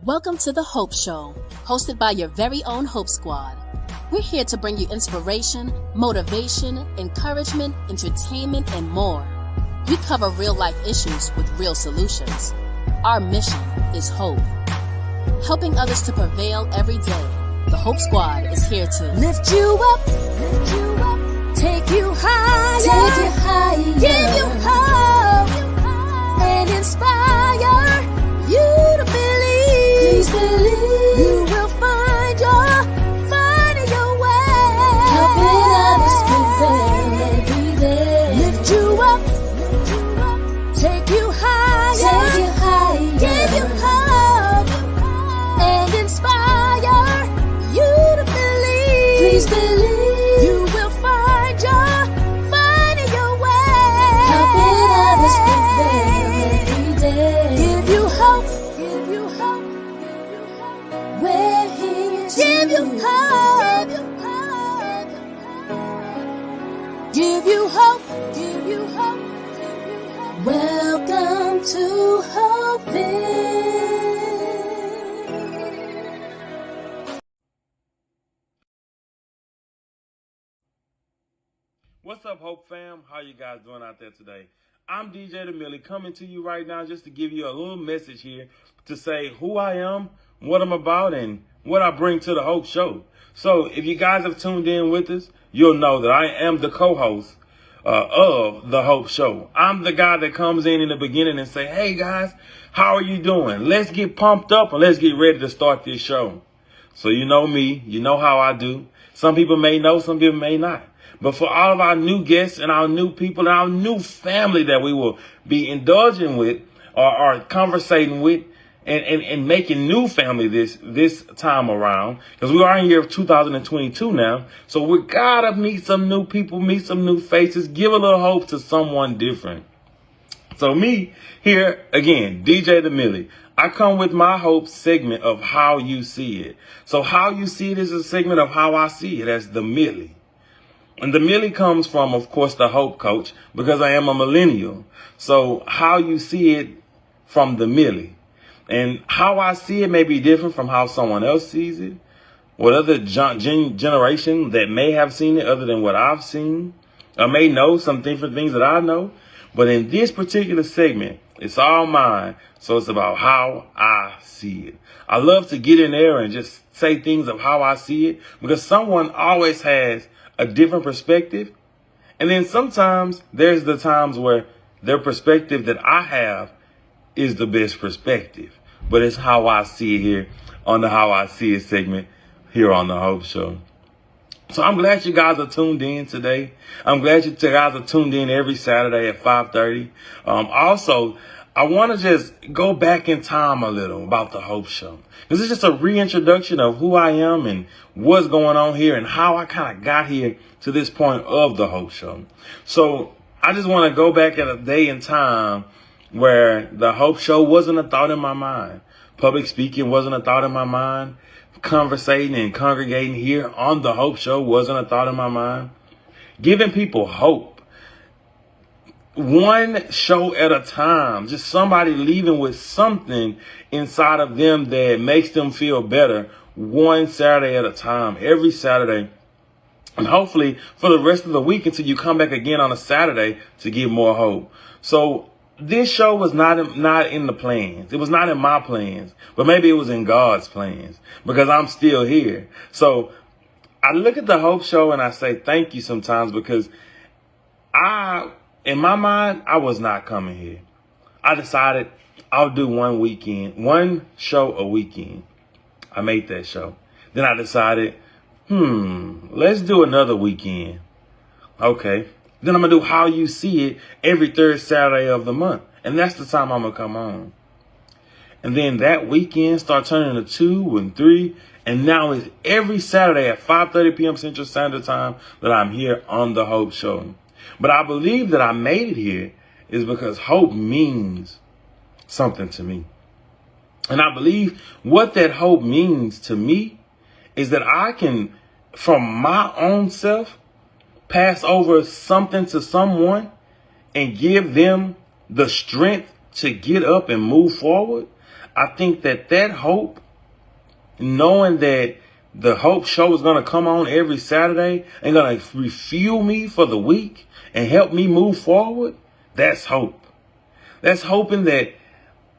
Welcome to the Hope Show, hosted by your very own Hope Squad. We're here to bring you inspiration, motivation, encouragement, entertainment, and more. We cover real-life issues with real solutions. Our mission is hope. Helping others to prevail every day, the Hope Squad is here to lift you up, take you higher, give you hope, and inspire you to believe. Please believe you will find your way. Helping others prevail every day. Lift you up, take you higher, give you hope, and inspire you to believe. Please believe you will find your way. Helping others prevail every day. Give you hope. We're here to give you hope. Give you hope. Give you hope. Welcome to Hopeville. What's up, Hope fam? How you guys doing out there today? I'm DJ the Millie coming to you right now just to give you a little message here to say who I am, what I'm about, and what I bring to the Hope Show. So if you guys have tuned in with us, you'll know that I am the co-host of the Hope Show. I'm the guy that comes in the beginning and say, hey guys, how are you doing? Let's get pumped up and let's get ready to start this show. So you know me, you know how I do. Some people may know, some people may not. But for all of our new guests and our new people and our new family that we will be indulging with or conversating with and making new family this time around, because we are in year of 2022 now. So we gotta meet some new people, meet some new faces, give a little hope to someone different. So me here again, DJ the Millie. I come with my hope segment of how you see it. So how you see it is a segment of how I see it as the Millie. And the Millie comes from, of course, the Hope Coach, because I am a millennial. So how you see it from the Millie. And how I see it may be different from how someone else sees it. What other generation that may have seen it other than what I've seen. I may know some different things that I know. But in this particular segment, it's all mine. So it's about how I see it. I love to get in there and just say things of how I see it, because someone always has a different perspective. And then sometimes there's the times where their perspective that I have is the best perspective. But it's how I see it here on the How I See It segment here on the Hope Show. So I'm glad you guys are tuned in today. I'm glad you guys are tuned in every Saturday at 5:30. Also, I want to just go back in time a little about the Hope Show. This is just a reintroduction of who I am and what's going on here and how I kind of got here to this point of the Hope Show. So I just want to go back at a day in time where the Hope Show wasn't a thought in my mind. Public speaking wasn't a thought in my mind. Conversating and congregating here on the Hope Show wasn't a thought in my mind. Giving people hope. One show at a time. Just somebody leaving with something inside of them that makes them feel better. One Saturday at a time. Every Saturday and hopefully for the rest of the week until you come back again on a Saturday to give more hope. So this show was not in the plans. It was not in my plans, but maybe it was in God's plans because I'm still here. So I look at the Hope Show and I say thank you sometimes because in my mind, I was not coming here. I decided I'll do one show a weekend. I made that show. Then I decided, let's do another weekend. Okay. Then I'm going to do How You See It every third Saturday of the month. And that's the time I'm going to come on. And then that weekend start turning to 2 and 3. And now it's every Saturday at 5:30 p.m. Central Standard Time that I'm here on the Hope Show. But I believe that I made it here is because hope means something to me. And I believe what that hope means to me is that I can, from my own self, pass over something to someone and give them the strength to get up and move forward. I think that hope, knowing that the Hope Show is going to come on every Saturday and going to refuel me for the week and help me move forward, that's hope. That's hoping that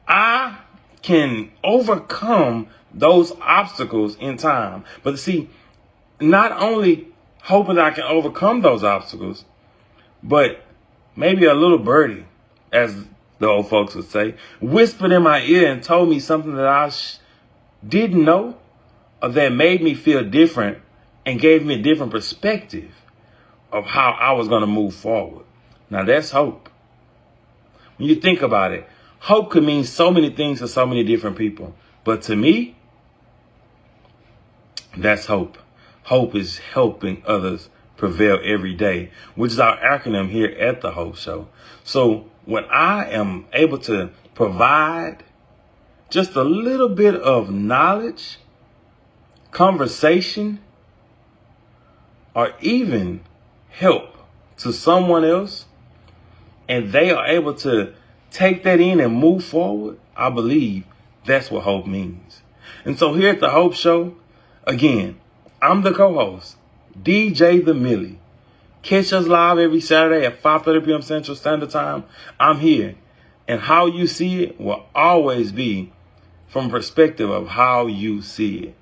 I can overcome those obstacles in time. But see, not only hoping that I can overcome those obstacles, but maybe a little birdie, as the old folks would say, whispered in my ear and told me something that I didn't know, or that made me feel different and gave me a different perspective of how I was going to move forward. Now that's hope. When you think about it, hope could mean so many things to so many different people. But to me, that's hope. Hope is helping others prevail every day, which is our acronym here at the Hope Show. So when I am able to provide just a little bit of knowledge, conversation, or even help to someone else, and they are able to take that in and move forward, I believe that's what hope means. And so here at the Hope Show, again, I'm the co-host, DJ The Millie. Catch us live every Saturday at 5:30 p.m. Central Standard Time. I'm here. And how you see it will always be from a perspective of how you see it.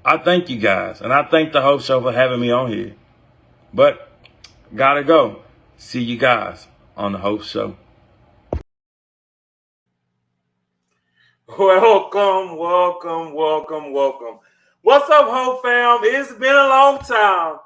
I thank you guys, and I thank the Hope Show for having me on here. But gotta go. See you guys on the Hope Show. Welcome. What's up, Hope fam? It's been a long time.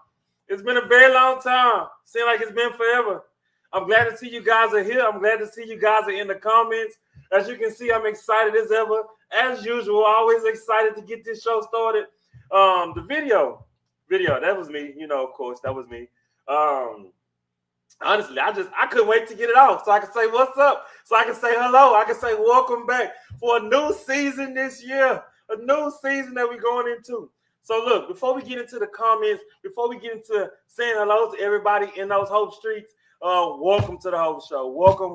It's been a very long time. Seems like it's been forever. I'm glad to see you guys are here. I'm glad to see you guys are in the comments. As you can see, I'm excited as ever. As usual, always excited to get this show started. The video, that was me. You know, of course, that was me. Honestly, I couldn't wait to get it off so I can say what's up, so I can say hello, I can say welcome back for a new season this year, a new season that we're going into. So look, before we get into the comments, before we get into saying hello to everybody in those Hope streets, welcome to the Hope Show. Welcome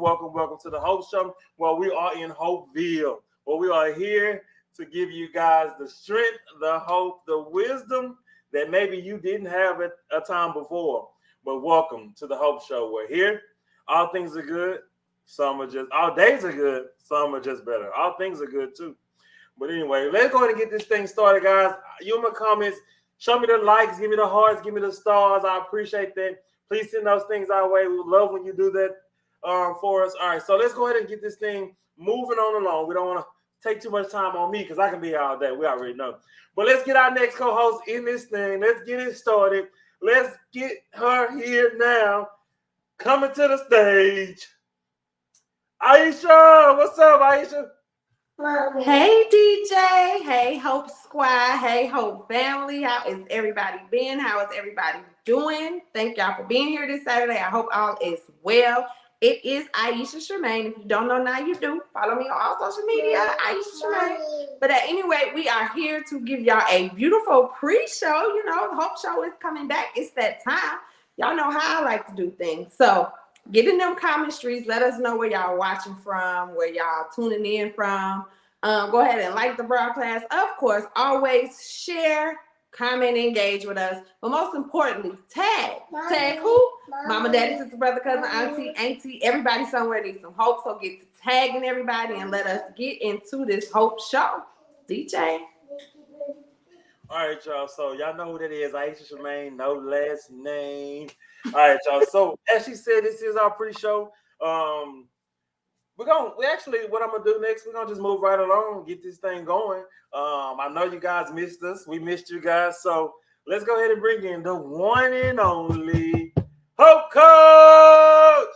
to the Hope Show. Well, we are in Hopeville. Well, we are here to give you guys the strength, the hope, the wisdom that maybe you didn't have at a time before. But welcome to the Hope Show. We're here. All things are good. All days are good. Some are just better. All things are good too. But anyway, let's go ahead and get this thing started, guys. You in my comments, show me the likes, give me the hearts, give me the stars. I appreciate that. Please send those things our way. We love when you do that for us. All right, so let's go ahead and get this thing moving on along. We don't want to take too much time on me because I can be here all day. We already know. But let's get our next co-host in this thing. Let's get it started. Let's get her here now. Coming to the stage. Aisha, what's up, Aisha? Hey, DJ. Hey, Hope Squad. Hey, Hope family. How is everybody been? How is everybody doing? Thank y'all for being here this Saturday. I hope all is well. It is IeshiaShirmaine. If you don't know now, you do. Follow me on all social media, IeshiaShirmaine. But anyway, we are here to give y'all a beautiful pre-show. You know, the Hope Show is coming back. It's that time. Y'all know how I like to do things. So get in them comment streets. Let us know where y'all watching from, where y'all tuning in from. Go ahead and like the broadcast. Of course, always share, comment, engage with us. But most importantly, tag who? Mama, daddy, sister, brother, cousin, auntie, everybody somewhere needs some hope. So get to tagging everybody and let us get into this hope show. DJ. All right, y'all. So y'all know who that is. IeshiaShirmaine, no last name. All right, y'all. So as she said, this is our pre-show. What I'm gonna do next, we're gonna just move right along, get this thing going. I know you guys missed us. We missed you guys. So let's go ahead and bring in the one and only Hope Coach.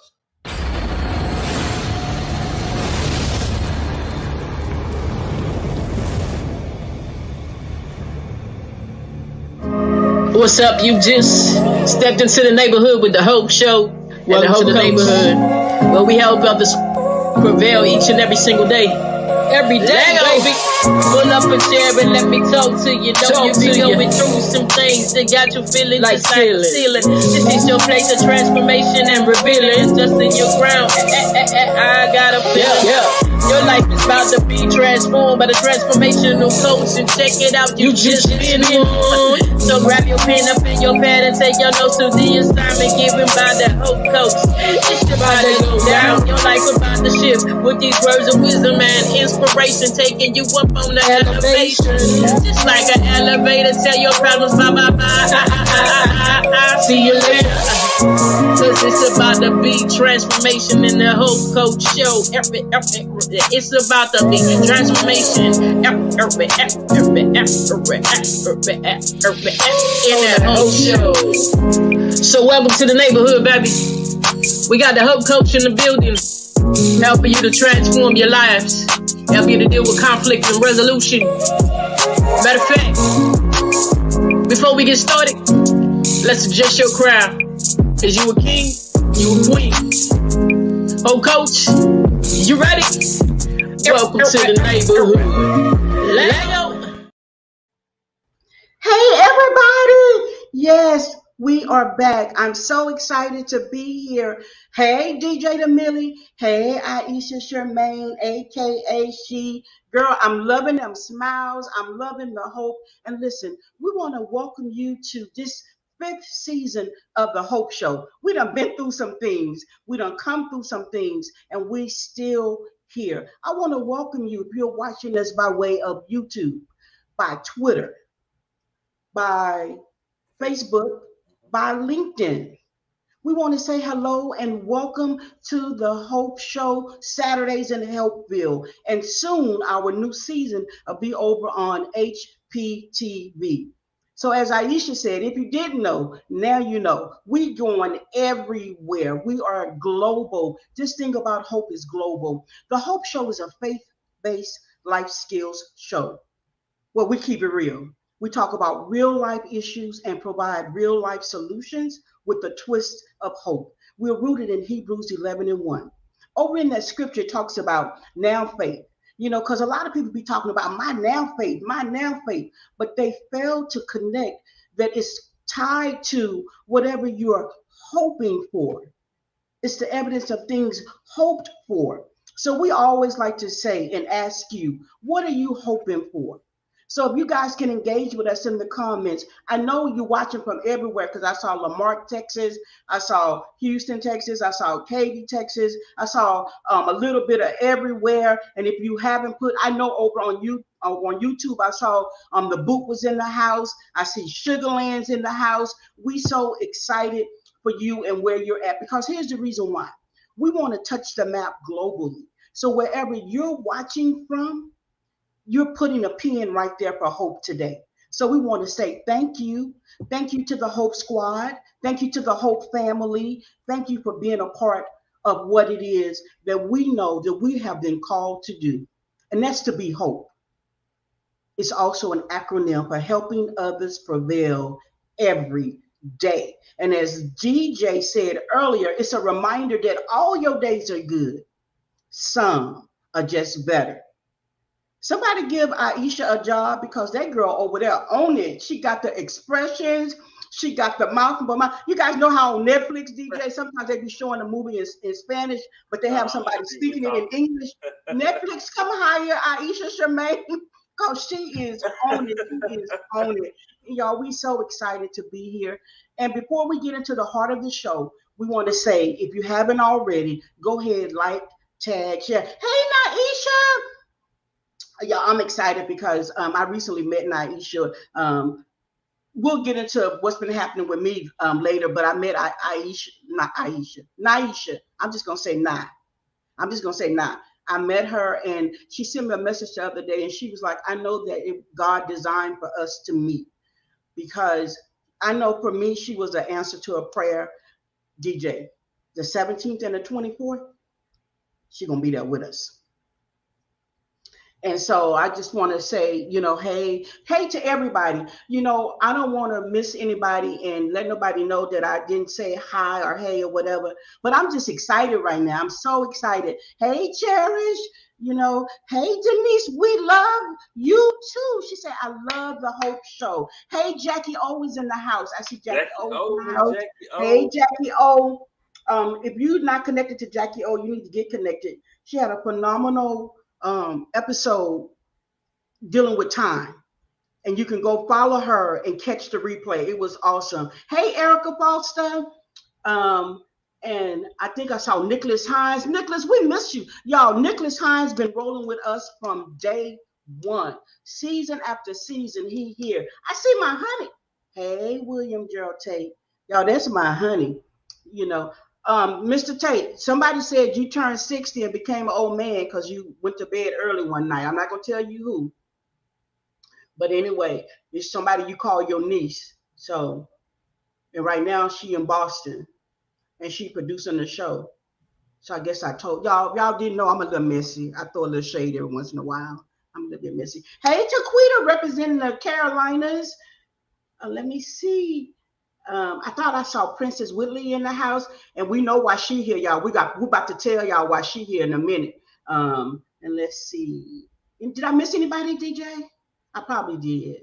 What's up? You just stepped into the neighborhood with the Hope Show. Welcome to the neighborhood where we help others prevail each and every single day. Every day, baby. Pull up a chair and let me talk to you. Know you be going through some things that got you feeling like ceiling. This is your place of transformation and revealing. Just in your ground. I got a feeling. Your life is about to be transformed by the transformational coach, and check it out, you just been one. So grab your pen up in your pad and take your notes to the assignment given by the Hope Coach. It's about to go down, your life about to shift with these words of wisdom and inspiration, taking you up on the elevation. Just like an elevator, tell your problems bye bye bye. See you later. Cause it's about to be transformation in the Hope Coach show. It's about to be transformation in the Hope show. So welcome to the neighborhood, baby. We got the Hope Coach in the building, helping you to transform your lives, help you to deal with conflict and resolution. Matter of fact, before we get started, let's adjust your crown. Cause you a king, you a queen. Oh, Coach, you ready? Welcome to the neighborhood. Let's go. Hey, everybody. Yes, we are back. I'm so excited to be here. Hey, DJ Millie. Hey, IeshiaShirmaine, a.k.a. She. Girl, I'm loving them smiles. I'm loving the hope. And listen, we want to welcome you to this 5th season of the Hope Show. We done been through some things. We done come through some things, and we still here. I want to welcome you if you're watching us by way of YouTube, by Twitter, by Facebook, by LinkedIn. We want to say hello and welcome to the Hope Show, Saturdays in Hopeville. And soon our new season will be over on H.P.E. So as Iesha said, if you didn't know, now you know. We going everywhere. We are global. This thing about hope is global. The Hope Show is a faith-based life skills show. Well, we keep it real. We talk about real life issues and provide real life solutions with a twist of hope. We're rooted in Hebrews 11:1. Over in that scripture, it talks about now faith. You know, because a lot of people be talking about my now faith, but they fail to connect that it's tied to whatever you're hoping for. It's the evidence of things hoped for. So we always like to say and ask you, what are you hoping for? So if you guys can engage with us in the comments, I know you're watching from everywhere because I saw Lamarck, Texas, I saw Houston, Texas, I saw Katy, Texas, I saw a little bit of everywhere. And if you haven't put, I know over on YouTube, I saw the Boot was in the house. I see Sugarland's in the house. We so excited for you and where you're at, because here's the reason why. We want to touch the map globally. So wherever you're watching from, you're putting a pin right there for hope today. So we want to say thank you. Thank you to the Hope Squad. Thank you to the Hope family. Thank you for being a part of what it is that we know that we have been called to do. And that's to be hope. It's also an acronym for helping others prevail every day. And as DJ said earlier, it's a reminder that all your days are good. Some are just better. Somebody give Iesha a job, because that girl over there on it. She got the expressions. She got the mouth. You guys know how on Netflix, DJ, sometimes they be showing a movie in Spanish, but they have somebody speaking it in English. Netflix, come hire IeshiaShirmaine. Oh, she is on it. She is on it. Y'all, we so excited to be here. And before we get into the heart of the show, we want to say, if you haven't already, go ahead, like, tag, share. Hey, Naisha. Yeah, I'm excited because I recently met Naisha. We'll get into what's been happening with me later, but I met Aisha, not Aisha, Naisha. I'm just going to say Nah. I'm just gonna say nah. I met her and she sent me a message the other day and she was like, I know that God designed for us to meet because I know for me she was an answer to a prayer. DJ, the 17th and the 24th, she gonna be there with us. And so I just want to say, hey to everybody. I don't want to miss anybody and let nobody know that I didn't say hi or hey or whatever. But I'm just excited right now. I'm so excited. Hey, Cherish. Hey, Denise, we love you too. She said, I love the Hope Show. Hey, Jackie O is in the house. I see Jackie O in the house. Hey, Jackie O. If you're not connected to Jackie O, you need to get connected. She had a phenomenal episode dealing with time, and you can go follow her and catch the replay. It was awesome. Hey, Erica Foster. And I think I saw Nicholas Hines. Nicholas, we miss you. Y'all, Nicholas Hines been rolling with us from day one. Season after season, he here. I see my honey. Hey, William Gerald Tate. Y'all, that's my honey. Mr. Tate, somebody said you turned 60 and became an old man because you went to bed early one night. I'm not going to tell you who. But anyway, it's somebody you call your niece. So, and right now she in Boston and she producing the show. So I guess I told y'all didn't know I'm a little messy. I throw a little shade every once in a while. I'm a little bit messy. Hey, Taquita representing the Carolinas. Let me see. I thought I saw Princess Whitley in the house, and we know why she here, y'all. We're about to tell y'all why she here in a minute. And let's see. Did I miss anybody, DJ? I probably did.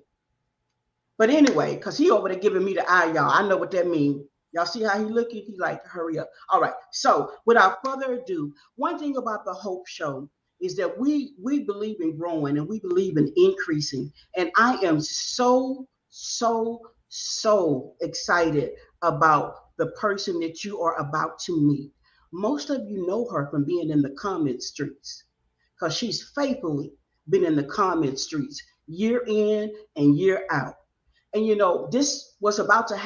But anyway, because he over there giving me the eye, y'all. I know what that means. Y'all see how he looking? He like, hurry up. All right. So without further ado, one thing about the Hope Show is that we believe in growing and we believe in increasing. And I am so excited about the person that you are about to meet. Most of you know her from being in the comment streets because she's faithfully been in the comment streets year in and year out. And this was supposed to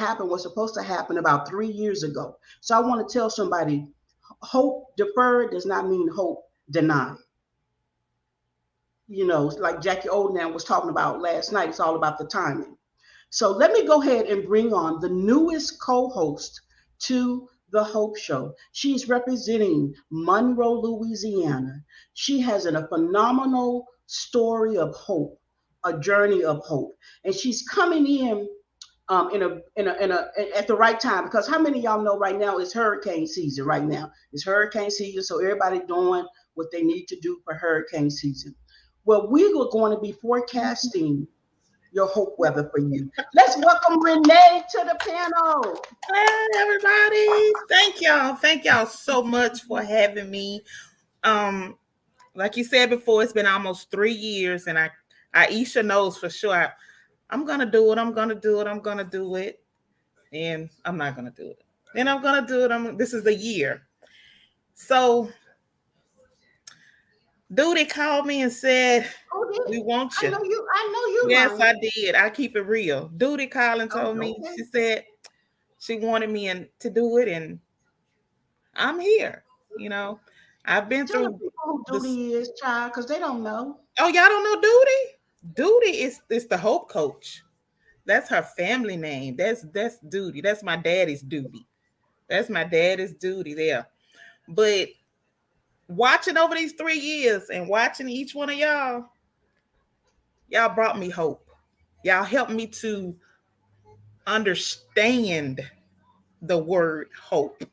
happen about 3 years ago. So I want to tell somebody, hope deferred does not mean hope denied. Like Jackie Oldham was talking about last night, it's all about the timing. So let me go ahead and bring on the newest co-host to the Hope Show. She's representing Monroe, Louisiana. She has a phenomenal story of hope, a journey of hope, and she's coming in at the right time, because how many of y'all know right now is hurricane season? Right now it's hurricane season, so everybody doing what they need to do for hurricane season. Well, we are going to be forecasting your hope weather for you. Let's welcome Renee to the panel. Hey everybody. Thank y'all so much for having me. Like you said before, it's been almost 3 years, and Aisha knows for sure I'm gonna do it. I'm gonna do it. And I'm not gonna do it. And I'm gonna do it. This is the year. So Duty called me and said, we want you. I know you. Yes, lying. I did. I keep it real. Duty called and told me, okay. She said she wanted me to do it, and I'm here. I've been Tell through. the people who Duty is, child, because they don't know. Oh, y'all don't know Duty? Duty is the Hope Coach. That's her family name. That's Duty. That's my daddy's duty. That's my daddy's duty there. But watching over these 3 years and watching each one of y'all brought me hope. Y'all helped me to understand the word hope.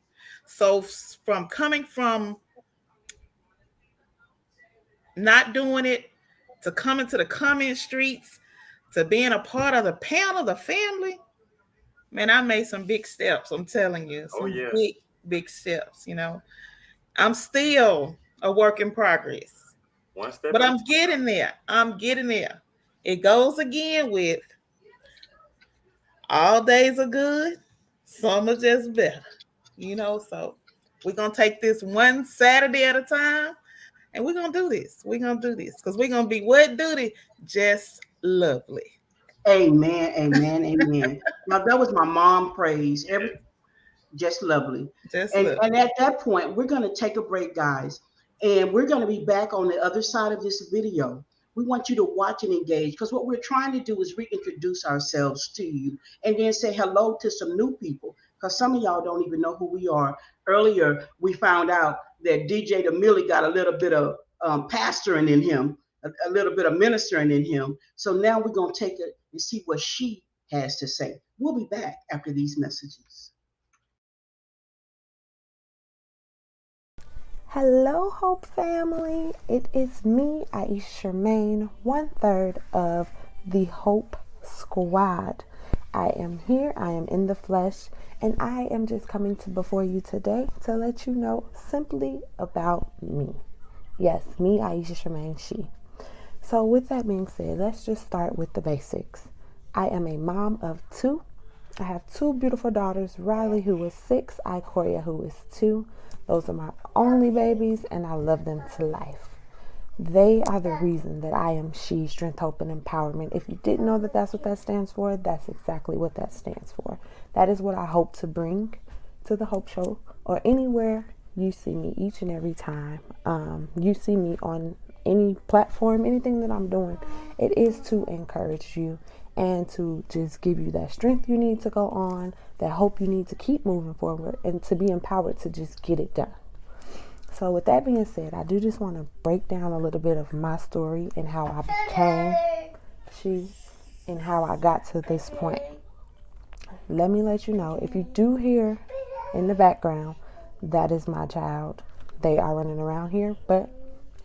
So from coming from not doing it to coming to the comment streets to being a part of the panel, the family, man, I made some big steps. I'm telling you, big steps. I'm still a work in progress. One step But at a I'm time. getting there. I'm getting there. It goes again with all days are good, some are just better. So we're gonna take this one Saturday at a time, and we're gonna do this. We're gonna do this because we're gonna be what duty? Just lovely. Amen, amen, amen. Now that was my mom praise. Just lovely. Just And lovely. at that point, we're going to take a break, guys, and we're going to be back on the other side of this video. We want you to watch and engage because what we're trying to do is reintroduce ourselves to you and then say hello to some new people because some of y'all don't even know who we are. Earlier, we found out that DJ DeMillie got a little bit of pastoring in him, a little bit of ministering in him. So now we're going to take it and see what she has to say. We'll be back after these messages. Hello, Hope family. It is me, IeshiaShirmaine, 1/3 of the Hope Squad. I am here, I am in the flesh, and I am just coming before you today to let you know simply about me. Yes, me, IeshiaShirmaine, she. So with that being said, let's just start with the basics. I am a mom of 2. I have 2 beautiful daughters, Riley, who is 6, Ikoria, who is 2. Those are my only babies, and I love them to life. They are the reason that I am She, Strength, Hope, and Empowerment. If you didn't know that that's what that stands for, that's exactly what that stands for. That is what I hope to bring to the Hope Show or anywhere you see me each and every time. You see me on any platform, anything that I'm doing, it is to encourage you and to just give you that strength you need to go on, that hope you need to keep moving forward, and to be empowered to just get it done. So with that being said, I do just want to break down a little bit of my story and how I became She and how I got to this point. Let me let you know, if you do hear in the background, that is my child. They are running around here, but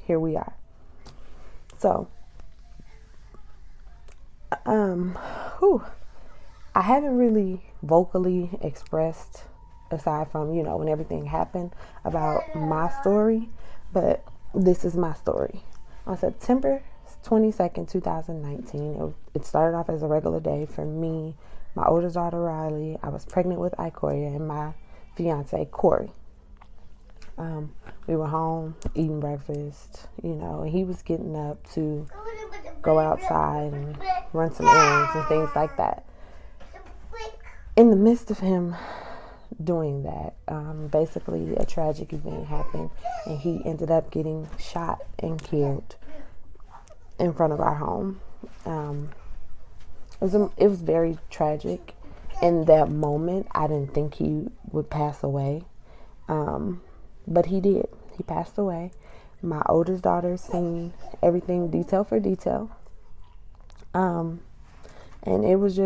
here we are. So, I haven't really vocally expressed, aside from, when everything happened, about my story, but this is my story. On September 22nd, 2019, it started off as a regular day for me, my oldest daughter, Riley. I was pregnant with Ikoria, and my fiance, Corey. We were home eating breakfast, and he was getting up to go outside and run some errands and things like that. In the midst of him doing that, basically a tragic event happened, and he ended up getting shot and killed in front of our home. It was very tragic. In that moment, I didn't think he would pass away, but he did. He passed away. My oldest daughter seen everything detail for detail, and it was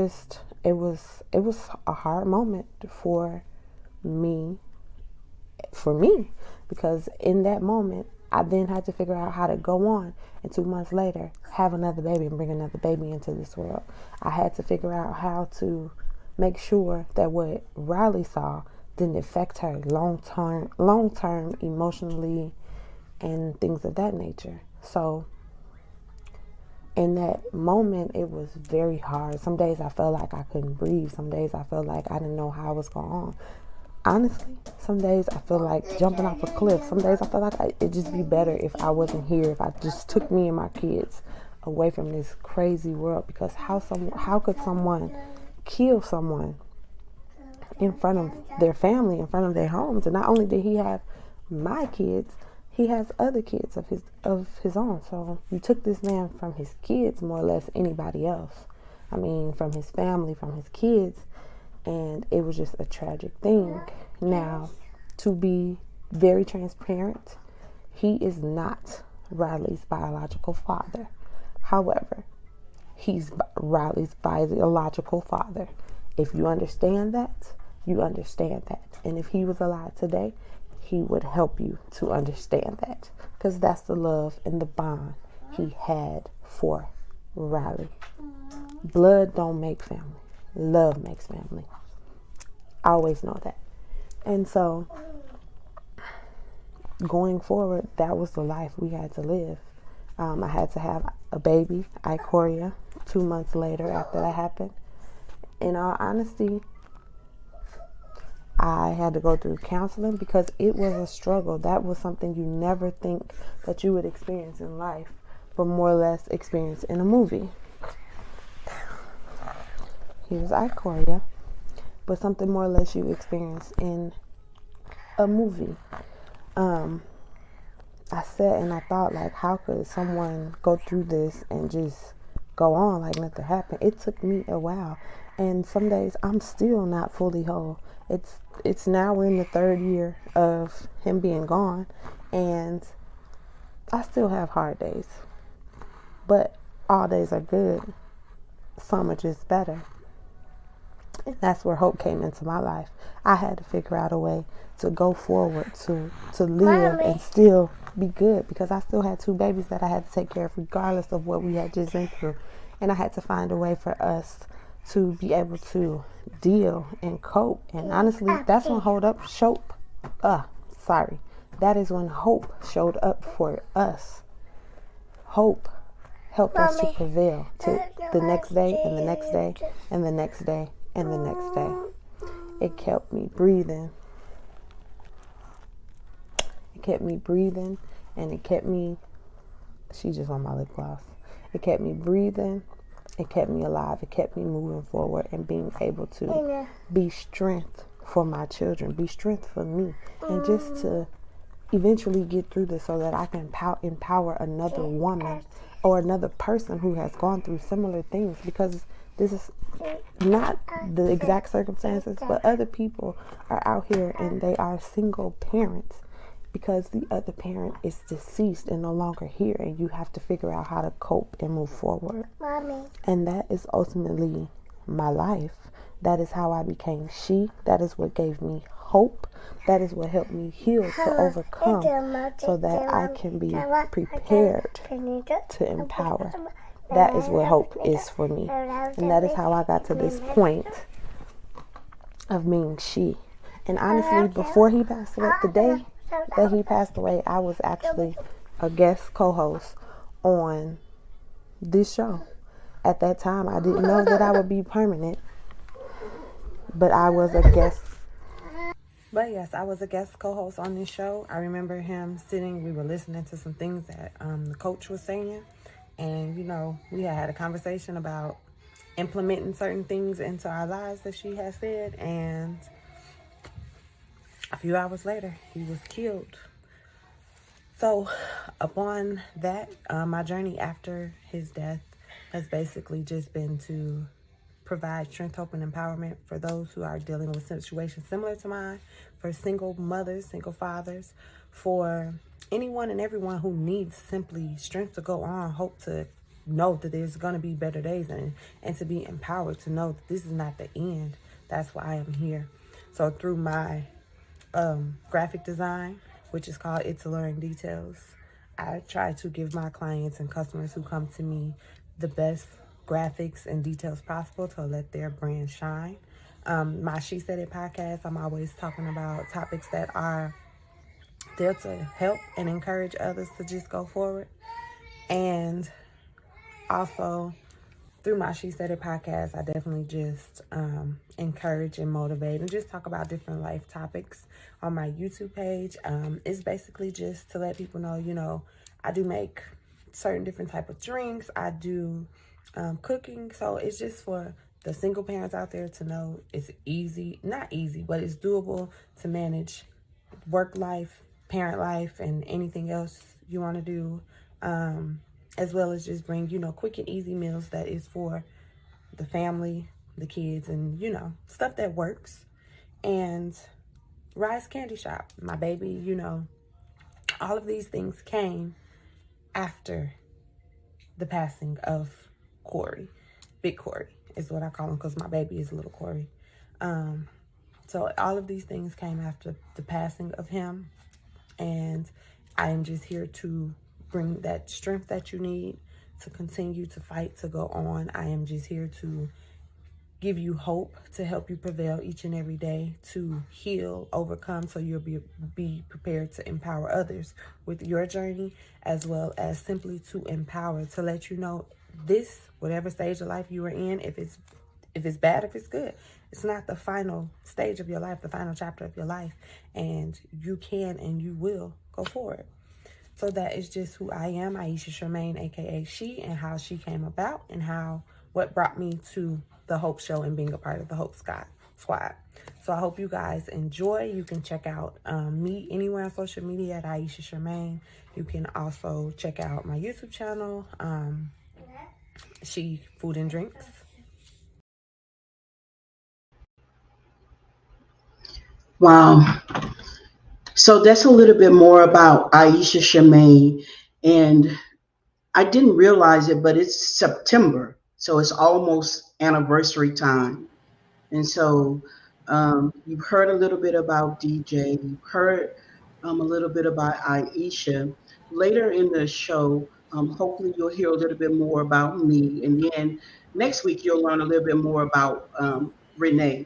a hard moment for me, because in that moment, I then had to figure out how to go on, and 2 months later, have another baby and bring another baby into this world. I had to figure out how to make sure that what Riley saw didn't affect her long-term emotionally and things of that nature. So in that moment, it was very hard. Some days I felt like I couldn't breathe. Some days I felt like I didn't know how it was going on. Honestly, some days I feel like jumping off a cliff. Some days I feel like it'd just be better if I wasn't here, if I just took me and my kids away from this crazy world. Because how could someone kill someone in front of their family, in front of their homes? And not only did he have my kids, he has other kids of his own. So you took this man from his kids more or less anybody else. I mean, from his family, from his kids. And it was just a tragic thing. Now, to be very transparent, he is not Riley's biological father. However, he's Riley's biological father. If you understand that, you understand that. And if he was alive today, he would help you to understand that. Because that's the love and the bond he had for Riley. Blood don't make family. Love makes family. I always know that. And so, going forward, that was the life we had to live. I had to have a baby, Ikoria, 2 months later after that happened. In all honesty, I had to go through counseling because it was a struggle. That was something you never think that you would experience in life, but more or less experience in a movie. Here's Ikoria, but something more or less you experience in a movie. I sat and I thought, like, how could someone go through this and just go on like nothing happened? It took me a while, and some days I'm still not fully whole. It's now we're in the 3rd year of him being gone, and I still have hard days, but all days are good. Some are just better. And that's where hope came into my life. I had to figure out a way to go forward, to live and still be good, because I still had 2 babies that I had to take care of regardless of what we had just been through. And I had to find a way for us to be able to deal and cope. And honestly, that's when that is when hope showed up for us. Hope helped us to prevail to the next day and the next day and the next day and the next day. It kept me breathing. It kept me breathing, and it kept me, she just on my lip gloss. It kept me breathing. It kept me alive. It kept me moving forward and being able to be strength for my children, be strength for me, and just to eventually get through this so that I can empower another woman or another person who has gone through similar things, because this is not the exact circumstances, but other people are out here and they are single parents because the other parent is deceased and no longer here, and you have to figure out how to cope and move forward. Mommy. And that is ultimately my life. That is how I became she. That is what gave me hope. That is what helped me heal, to overcome, so that I can be prepared to empower. That is what hope is for me. And that is how I got to this point of being she. And honestly, before he passed away, the day that he passed away, I was actually a guest co-host on this show. At that time, I didn't know that I would be permanent, but I was a guest. But yes, I was a guest co-host on this show. I remember him sitting, we were listening to some things that the coach was saying. And, you know, we had a conversation about implementing certain things into our lives that she had said. And a few hours later, he was killed. So upon that, my journey after his death has basically just been to provide strength, hope, and empowerment for those who are dealing with situations similar to mine, for single mothers, single fathers, for anyone and everyone who needs simply strength to go on, hope to know that there's going to be better days, and to be empowered to know that this is not the end. That's why I am here. So through my graphic design, which is called It's Alluring Details, I try to give my clients and customers who come to me the best graphics and details possible to let their brand shine. My She Said It podcast, I'm always talking about topics that are there to help and encourage others to just go forward. And also through my She Said It podcast, I definitely just encourage and motivate and just talk about different life topics. On my YouTube page, it's basically just to let people know, you know, I do make certain different type of drinks. I do cooking. So it's just for the single parents out there to know it's easy, not easy, but it's doable to manage work life, parent life, and anything else you want to do. As well as just bring, you know, quick and easy meals that is for the family, the kids, and, you know, stuff that works. And Rise Candy Shop, my baby, you know, all of these things came after the passing of Corey. Big Corey is what I call him, because my baby is little Corey. So all of these things came after the passing of him. And I am just here to bring that strength that you need to continue to fight, to go on. I am just here to give you hope, to help you prevail each and every day, to heal, overcome, so you'll be prepared to empower others with your journey, as well as simply to empower, to let you know this, whatever stage of life you are in, if it's bad, if it's good, it's not the final stage of your life, the final chapter of your life, and you can and you will go forward. So that is just who I am, IeshiaShirmaine, aka She, and how she came about, and what brought me to the Hope Show and being a part of the Hopesquad. So I hope you guys enjoy. You can check out me anywhere on social media at IeshiaShirmaine. You can also check out my YouTube channel, She Food and Drinks. Wow. So that's a little bit more about IeshiaShirmaine. And I didn't realize it, but it's September. So it's almost anniversary time. And so you've heard a little bit about DJ. You've heard a little bit about Aisha. Later in the show, hopefully you'll hear a little bit more about me. And then next week, you'll learn a little bit more about Renee.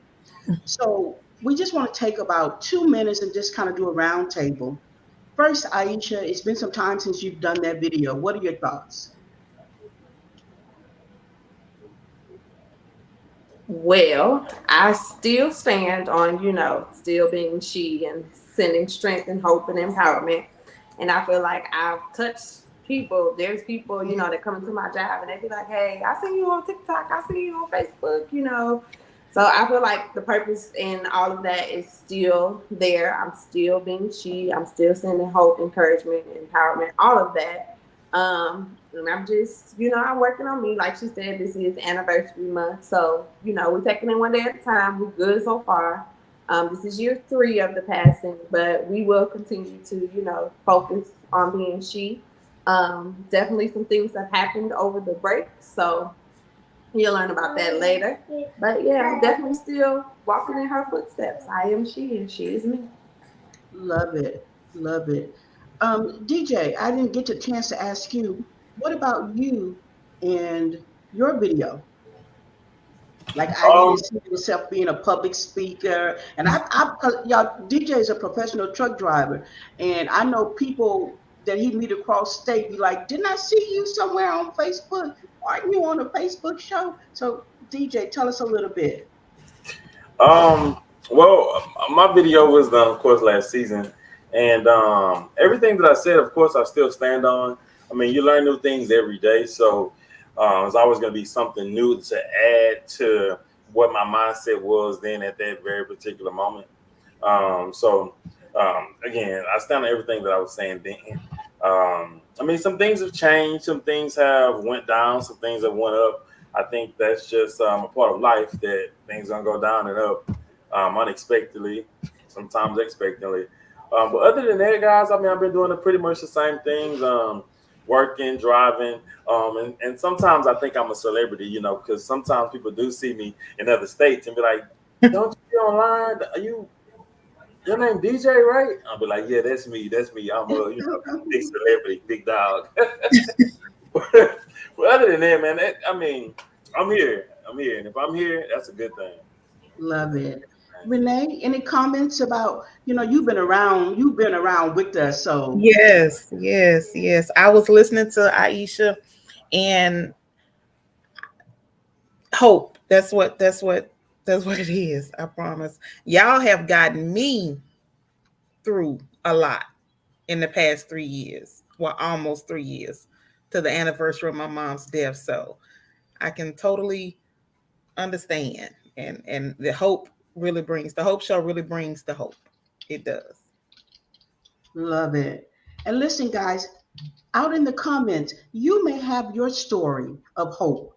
So we just want to take about 2 minutes and just kind of do a round table. First, Aisha, it's been some time since you've done that video. What are your thoughts? Well, I still stand on, still being she and sending strength and hope and empowerment. And I feel like I've touched people. There's people, that come into my job and they be like, hey, I see you on TikTok. I see you on Facebook. So I feel like the purpose in all of that is still there. I'm still being she. I'm still sending hope, encouragement, empowerment, all of that. And I'm just, I'm working on me. Like she said, this is anniversary month. So, we're taking it one day at a time. We're good so far. This is year 3 of the passing, but we will continue to, focus on being she. Definitely some things have happened over the break. So you'll learn about that later. But yeah, I'm definitely still walking in her footsteps. I am she and she is me. Love it. Love it. DJ, I didn't get a chance to ask you, what about you and your video? Like, I didn't Um, see yourself being a public speaker. And y'all, DJ is a professional truck driver. And I know people that he meet across state be like, didn't I see you somewhere on Facebook? Aren't you on a Facebook show? So, DJ, tell us a little bit. well, my video was done, of course, last season, and everything that I said, of course, I still stand on. I mean, you learn new things every day, so there's always going to be something new to add to what my mindset was then at that very particular moment. Again, I stand on everything that I was saying then. I mean, some things have changed, some things have went down, some things have went up. I think that's just a part of life, that things gonna go down and up unexpectedly, sometimes expectantly. But other than that, guys, I mean, I've been doing pretty much the same things, working, driving, and sometimes I think I'm a celebrity, because sometimes people do see me in other states and be like, "Don't you be online? Are your name DJ, right?" I'll be like, "Yeah, that's me. That's me. I'm a big celebrity, big dog." But other than that, man, I mean, I'm here. I'm here, and if I'm here, that's a good thing. Love it. Renee, any comments about, you've been around with us, so Yes, yes, yes. I was listening to Aisha and hope. That's what it is. I promise. Y'all have gotten me through a lot in the past 3 years. Well, almost 3 years to the anniversary of my mom's death. So I can totally understand. And the Hope Show really brings the hope. It does. love it. And listen, guys, out in the comments, you may have your story of hope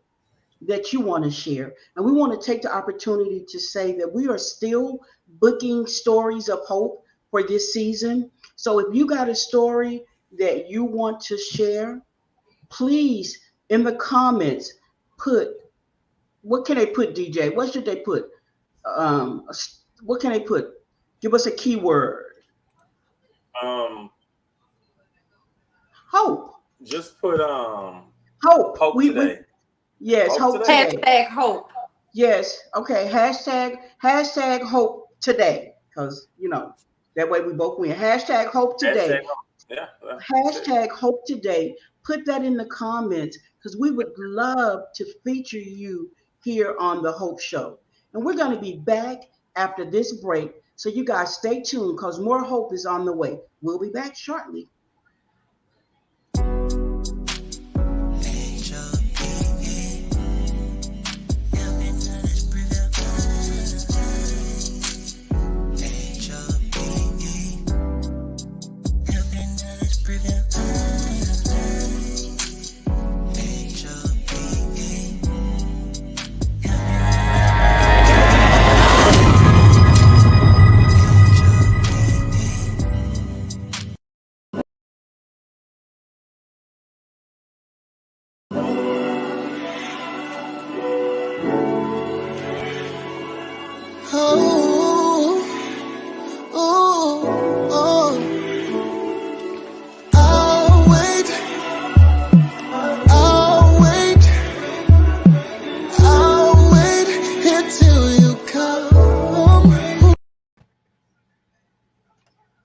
that you want to share. And we want to take the opportunity to say that we are still booking stories of hope for this season. So if you got a story that you want to share, please in the comments put, what can they put, DJ? What should they put? Um, what can they put? Give us a keyword. Um, Hope. just put Hope. hope We today. yes, Hope hope today. today. Hashtag hope. Yes. Okay. Hashtag hope today. Because, that way we both win. Hashtag hope today. Hashtag, yeah, well, Hashtag hope today. Put that in the comments because we would love to feature you here on the Hope Show. And we're going to be back after this break. So you guys stay tuned because more hope is on the way. We'll be back shortly.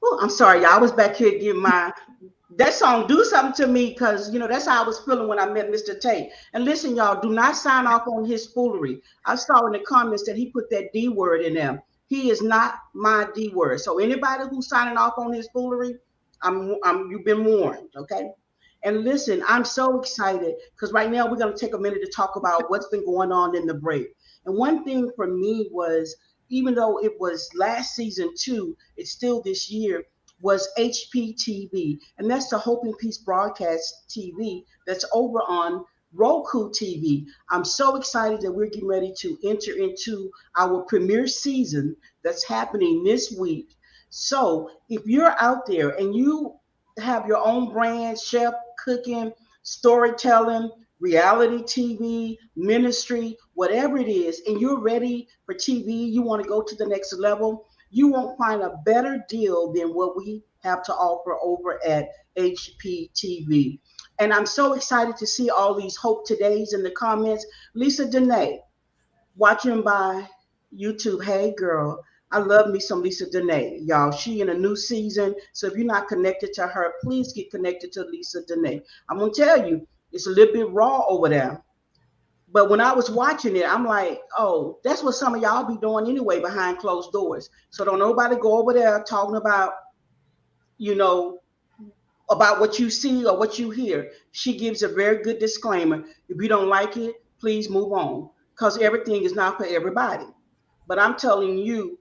Oh, I'm sorry, y'all. I was back here getting that song do something to me because that's how I was feeling when I met Mr. Tate. And listen, y'all, do not sign off on his foolery. I saw in the comments that he put that D word in there. He is not my D word. So anybody who's signing off on his foolery, you've been warned, okay? And listen, I'm so excited because right now we're going to take a minute to talk about what's been going on in the break. And one thing for me was, even though it was last season too, it's still this year, was H.P.E, and that's the Hope and Peace Broadcast TV that's over on Roku TV. I'm so excited that we're getting ready to enter into our premiere season that's happening this week. So if you're out there and you have your own brand, chef, cooking, storytelling, reality TV, ministry, whatever it is, and you're ready for TV, you want to go to the next level, you won't find a better deal than what we have to offer over at H.P.E. And I'm so excited to see all these Hope Todays in the comments. Lisa Dene, watching by YouTube. Hey, girl. I love me some Lisa Dene, y'all. She in a new season. So if you're not connected to her, please get connected to Lisa Dene. I'm going to tell you, it's a little bit raw over there. But when I was watching it, I'm like, oh, that's what some of y'all be doing anyway behind closed doors. So don't nobody go over there talking about, about what you see or what you hear. She gives a very good disclaimer. If you don't like it, please move on because everything is not for everybody. But I'm telling you,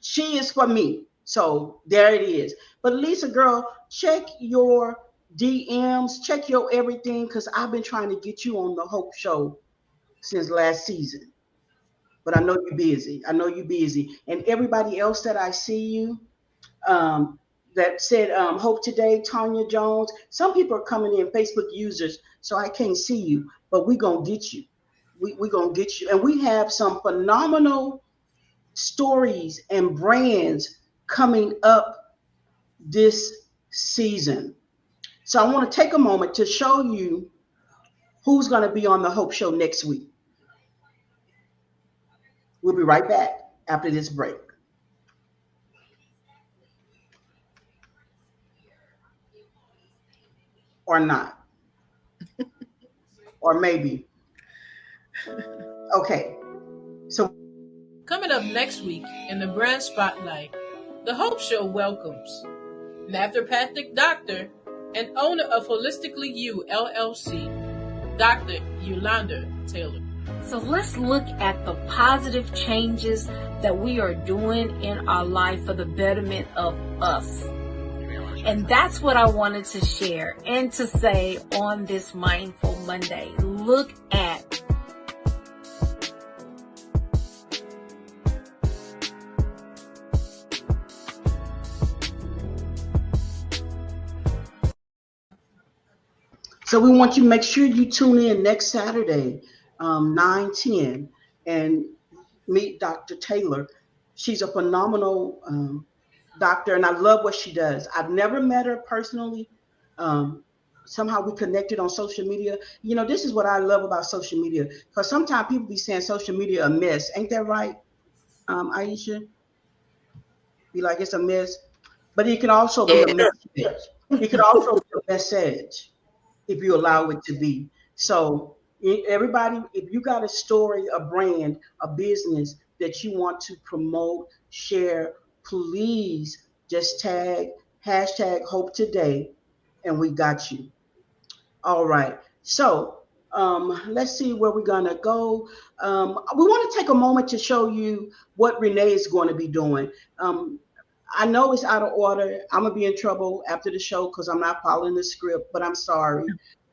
she is for me. So there it is. But Lisa, girl, check your DMs, check your everything because I've been trying to get you on the Hope Show since last season. But I know you're busy. And everybody else that I see you, that said Hope Today, Tanya Jones. Some people are coming in, Facebook users, so I can't see you, but we're going to get you. We're going to get you. And we have some phenomenal stories and brands coming up this season. So I want to take a moment to show you who's going to be on the Hope Show next week. We'll be right back after this break. Or not. Or maybe. Okay. So coming up next week in the brand spotlight, the Hope Show welcomes naturopathic doctor and owner of Holistically You LLC, Dr. Yolanda Taylor. So let's look at the positive changes that we are doing in our life for the betterment of us. And that's what I wanted to share and to say on this Mindful Monday. Look at So we want you to make sure you tune in next Saturday, 9:10, and meet Dr. Taylor. She's a phenomenal doctor, and I love what she does. I've never met her personally, somehow we connected on social media. You know, this is what I love about social media, because sometimes people be saying social media a mess. Ain't that right, Aisha? Be like it's a mess, but it can also be a Yeah. message. It can also be a message if you allow it to be. So everybody, if you got a story, a brand, a business that you want to promote, share, please just tag hashtag Hope Today, and we got you. All right. So let's see where we're gonna go. We want to take a moment to show you what Renee is going to be doing. I know it's out of order. I'm gonna be in trouble after the show because I'm not following the script, but I'm sorry.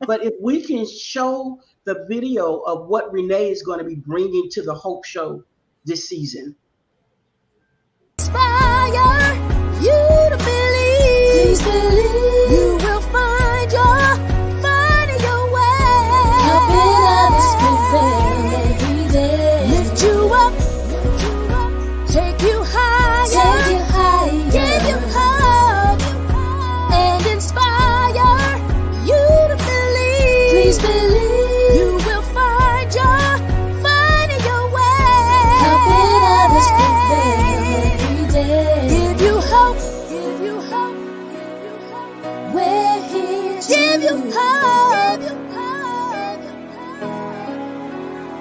But if we can show the video of what Renee is going to be bringing to the Hope Show this season. Inspire you to believe. Please believe. You will find your way. Helping others prevail every day. Lift you up, take you higher, give you hope, and inspire you to believe. Please believe. You will find your way. Helping others prevail every day. Give you hope, we're here to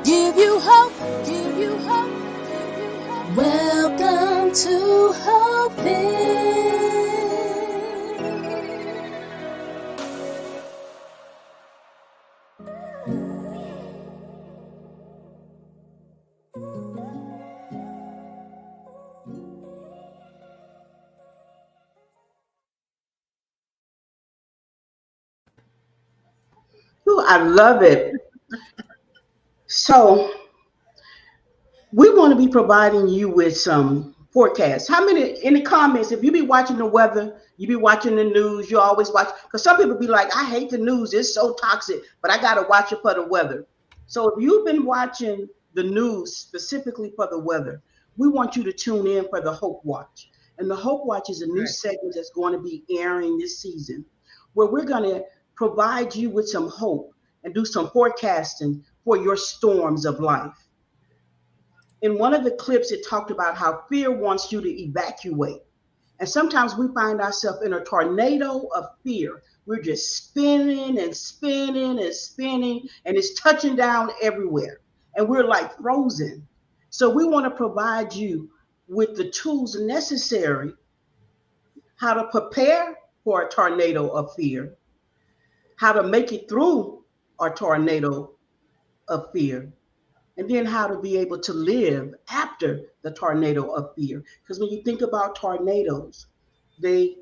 give you hope, give you hope. Welcome to Hopeville. Ooh, I love it. So we want to be providing you with some forecasts. How many in the comments? If you be watching the weather, you be watching the news, you always watch, because some people be like, I hate the news, it's so toxic, but I gotta watch it for the weather. So if you've been watching the news specifically for the weather, we want you to tune in for the Hope Watch. And the Hope Watch is a new segment that's going to be airing this season, where we're going to provide you with some hope and do some forecasting for your storms of life. In one of the clips, it talked about how fear wants you to evacuate. And sometimes we find ourselves in a tornado of fear. We're just spinning and spinning and spinning, and it's touching down everywhere. And we're like frozen. So we want to provide you with the tools necessary how to prepare for a tornado of fear, how to make it through a tornado of fear, and then how to be able to live after the tornado of fear. Because when you think about tornadoes, they,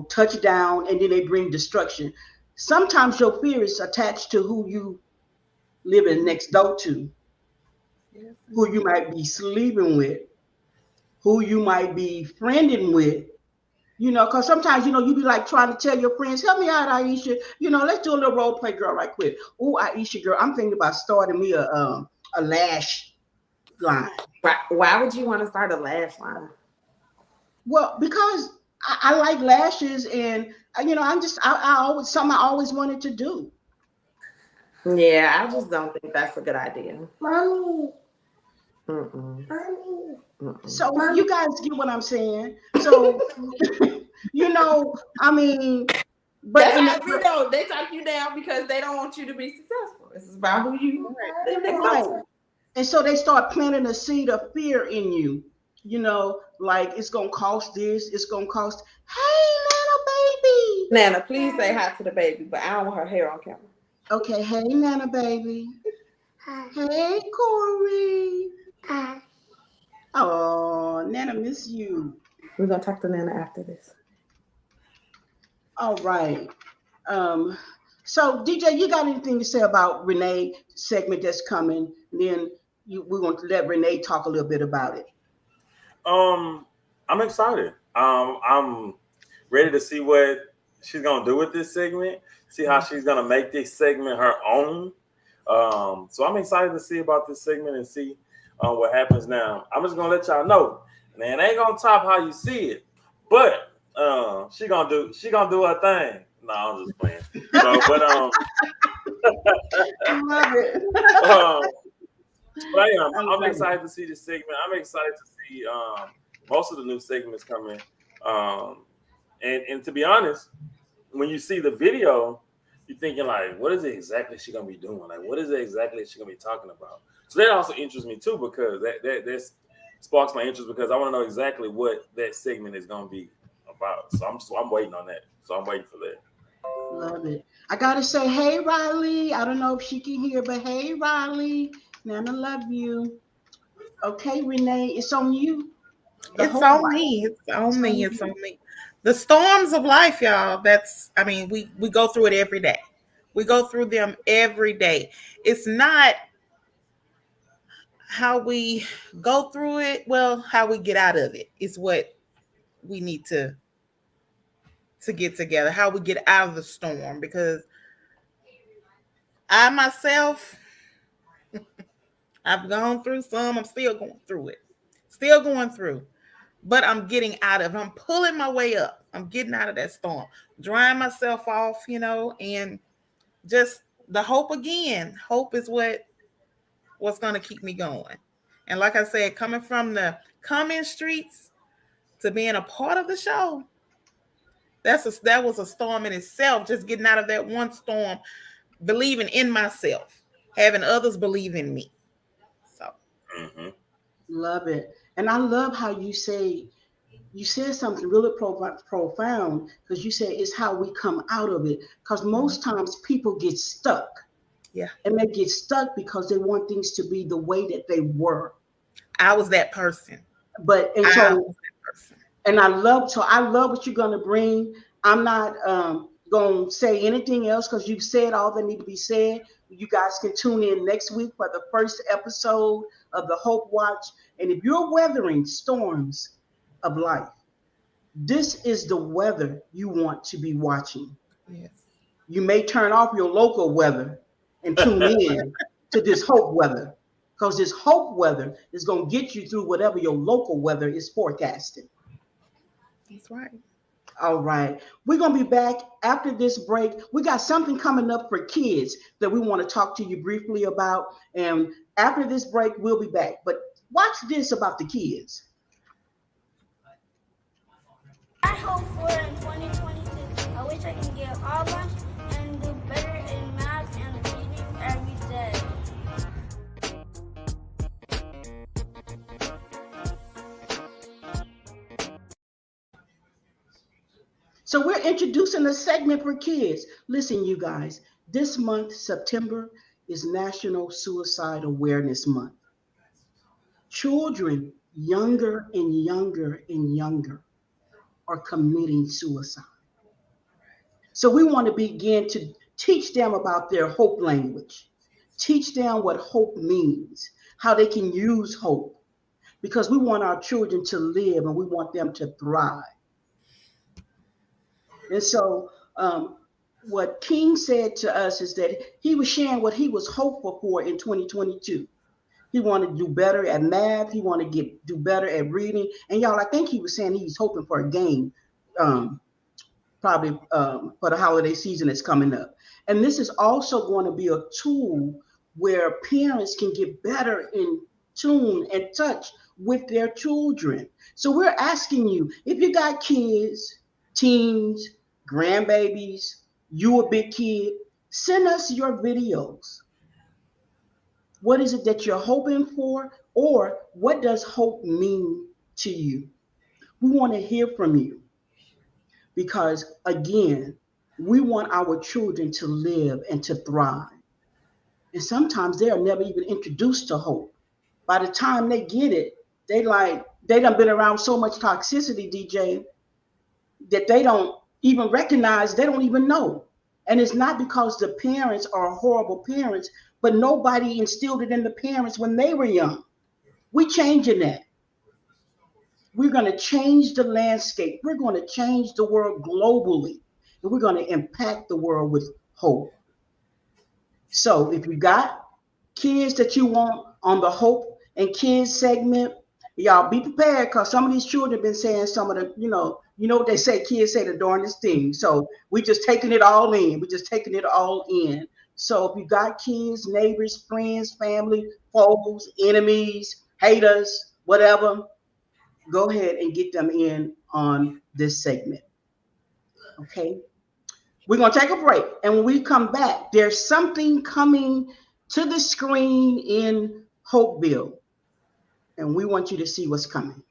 touch down and then they bring destruction. Sometimes your fear is attached to who you living next door to, who you might be sleeping with, who you might be friending with. Because sometimes, you be like trying to tell your friends, help me out, Aisha. Let's do a little role play, girl, right quick. Oh, Aisha, girl, I'm thinking about starting me a lash line. Why would you want to start a lash line? Well, because I like lashes, and I always something I always wanted to do. Yeah, I just don't think that's a good idea. Mommy. Mm-mm. Mommy. Mm-mm. So Mommy. You guys get what I'm saying. So I mean, but that's how they talk you down because they don't want you to be successful. This is about who you are. Right. And so they start planting a seed of fear in you. Like it's gonna cost this, it's gonna cost. Hey, Nana baby. Nana, please say hi to the baby, but I don't want her hair on camera. Okay, hey Nana baby. Hi. Hey Corey. Hi. Oh, Nana miss you. We're gonna talk to Nana after this. All right. So DJ, you got anything to say about Renee segment that's coming? And then we're going to let Renee talk a little bit about it. I'm excited. I'm ready to see what she's gonna do with this segment. See how she's gonna make this segment her own. So I'm excited to see about this segment and see what happens now. I'm just gonna let y'all know, man, it ain't gonna top how you see it, but she gonna do her thing. No, I'm just playing. No, but I love it. But I'm excited to see this segment. I'm excited to see most of the new segments coming. And to be honest, when you see the video, you're thinking like, what is it exactly she gonna be doing? Like, what is it exactly she gonna be talking about? So that also interests me too, because that sparks my interest, because I want to know exactly what that segment is gonna be about. So I'm waiting on that. So I'm waiting for that. Love it. I gotta say, hey Riley. I don't know if she can hear, but hey Riley. Nana, love you. Okay, Renee, it's on you. It's on me. It's on me. It's on me. The storms of life, y'all. We go through it every day. We go through them every day. It's not how we go through it, well, how we get out of it is what we need to get together, how we get out of the storm. Because I myself, I've gone through some, I'm still going through it, but I'm getting out of it. I'm pulling my way up. I'm getting out of that storm, drying myself off, and just the hope again. Hope is what's going to keep me going. And like I said, coming from the comment streets to being a part of the show, that was a storm in itself. Just getting out of that one storm, believing in myself, having others believe in me. So, love it. And I love how you said something really profound, because you said it's how we come out of it. Because most times people get stuck. Yeah. And they get stuck because they want things to be the way that they were. I was that person. And I love what you're going to bring. I'm not going to say anything else, because you've said all that need to be said. You guys can tune in next week for the first episode of the Hope Watch. And if you're weathering storms of life, this is the weather you want to be watching. Yes. You may turn off your local weather and tune in to this hope weather, because this hope weather is going to get you through whatever your local weather is forecasting. That's right. All right. We're going to be back after this break. We got something coming up for kids that we want to talk to you briefly about. And after this break, we'll be back. But watch this about the kids. I hope for in 2022, I wish I can get all lunch and do better in math and reading every day. So we're introducing a segment for kids. Listen, you guys, this month, September, is National Suicide Awareness Month. Children younger and younger and younger are committing suicide. So we want to begin to teach them about their hope language, teach them what hope means, how they can use hope, because we want our children to live and we want them to thrive. And so what King said to us is that he was sharing what he was hopeful for in 2022. He wanted to do better at math. He wanted to do better at reading. And y'all, I think he was saying he's hoping for a game, probably for the holiday season that's coming up. And this is also going to be a tool where parents can get better in tune and touch with their children. So we're asking you, if you got kids, teens, grandbabies, you a big kid, send us your videos. What is it that you're hoping for? Or what does hope mean to you? We want to hear from you, because again, we want our children to live and to thrive. And sometimes they are never even introduced to hope. By the time they get it, they done been around so much toxicity, DJ, that they don't even recognize, they don't even know. And it's not because the parents are horrible parents, but nobody instilled it in the parents when they were young. We're changing that. We're going to change the landscape. We're going to change the world globally. And we're going to impact the world with hope. So if you got kids that you want on the Hope and Kids segment, Y'all be prepared because some of these children have been saying some of the, you know what they say, kids say the darndest thing. So we just taking it all in. We just taking it all in. So if you got kids, neighbors, friends, family, foes, enemies, haters, whatever, go ahead and get them in on this segment. Okay. We're going to take a break. And when we come back, there's something coming to the screen in Hopeville. And we want you to see what's coming.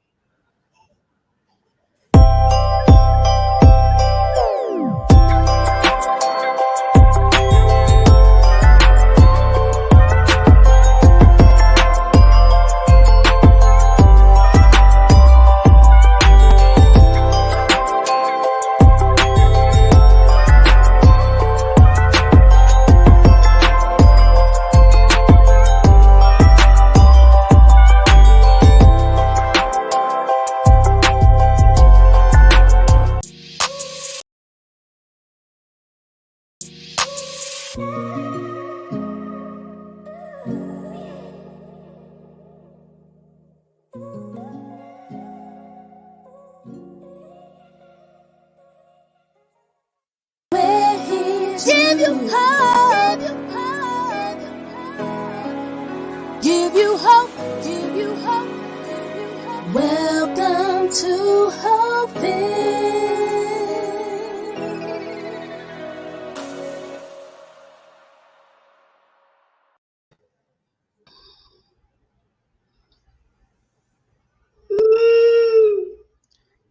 Give you hope. Give you hope. Give you hope. Welcome to Hopeville.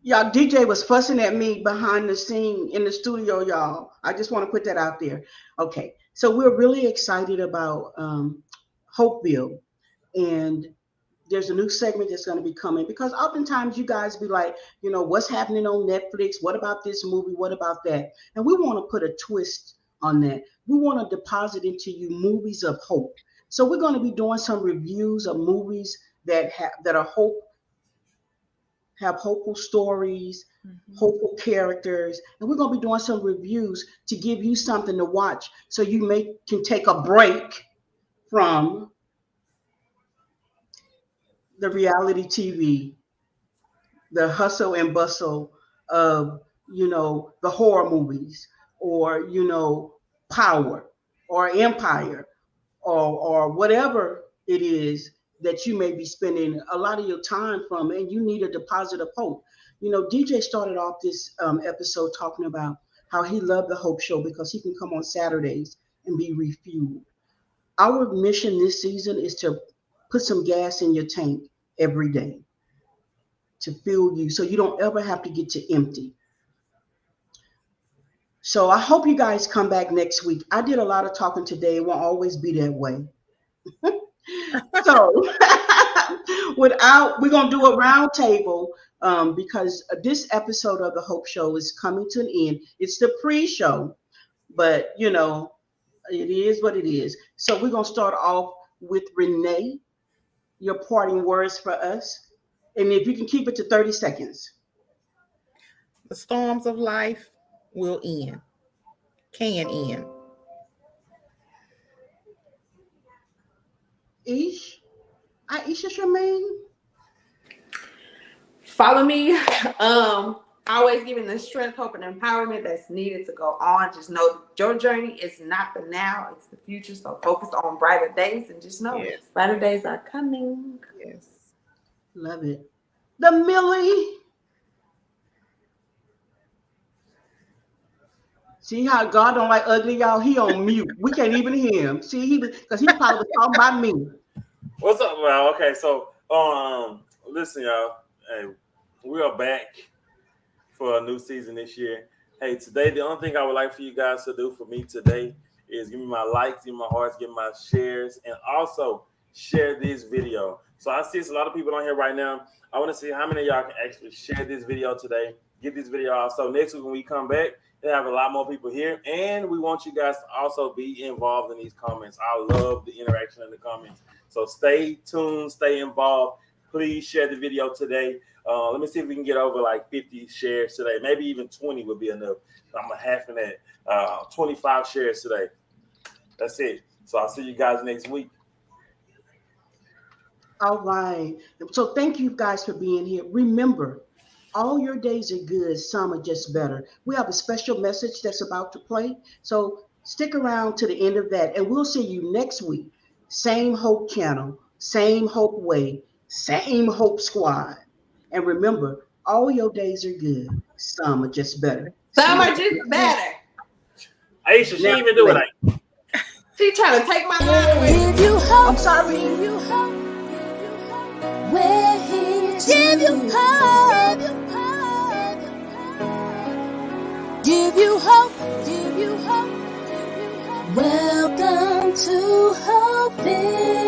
Y'all, DJ was fussing at me behind the scene in the studio, y'all. I just want to put that out there. Okay, so we're really excited about Hopeville, and there's a new segment that's going to be coming because oftentimes you guys be like, what's happening on Netflix? What about this movie? What about that? And we want to put a twist on that. We want to deposit into you movies of hope. So we're going to be doing some reviews of movies that are hope. Have hopeful stories, hopeful characters, and we're going to be doing some reviews to give you something to watch so you can take a break from the reality TV, the hustle and bustle of, the horror movies, or, Power or Empire, or whatever it is that you may be spending a lot of your time from, and you need a deposit of hope. DJ started off this episode talking about how he loved the Hope Show because he can come on Saturdays and be refueled. Our mission this season is to put some gas in your tank every day to fuel you so you don't ever have to get to empty. So I hope you guys come back next week. I did a lot of talking today. It won't always be that way. So we're going to do a round table because this episode of the Hope Show is coming to an end. It's the pre-show, but it is what it is. So we're going to start off with Renee, your parting words for us. And if you can keep it to 30 seconds. The storms of life will end, can end. IeshiaShirmaine. Follow me. Always giving the strength, hope, and empowerment that's needed to go on. Just know your journey is not the now, it's the future. So focus on brighter days and just know brighter days are coming. Yes. Love it. The Millie. See how God don't like ugly, y'all? He on mute. We can't even hear him. See, because he probably was talking about me. What's up, man? Okay, so listen, y'all. Hey, we are back for a new season this year. Hey, today the only thing I would like for you guys to do for me today is give me my likes, give me my hearts, give me my shares, and also share this video. So I see it's a lot of people on here right now. I want to see how many of y'all can actually share this video today. Get this video out. So next week when we come back, we'll have a lot more people here. And we want you guys to also be involved in these comments. I love the interaction in the comments. So stay tuned, stay involved. Please share the video today. Let me see if we can get over like 50 shares today. Maybe even 20 would be enough. I'm half in that. 25 shares today. That's it. So I'll see you guys next week. All right. So thank you guys for being here. Remember, all your days are good, some are just better. We have a special message that's about to play. So stick around to the end of that, and we'll see you next week. Same Hope channel, same Hope way, same Hope squad. And remember, all your days are good, some are just better. See Some you are just better. Aisha, she now. even do it like She trying to take my line away. Give you hope. I'm sorry. Give you hope. We're here to give you hope. Give you hope. Give you hope. Welcome to Hopeville.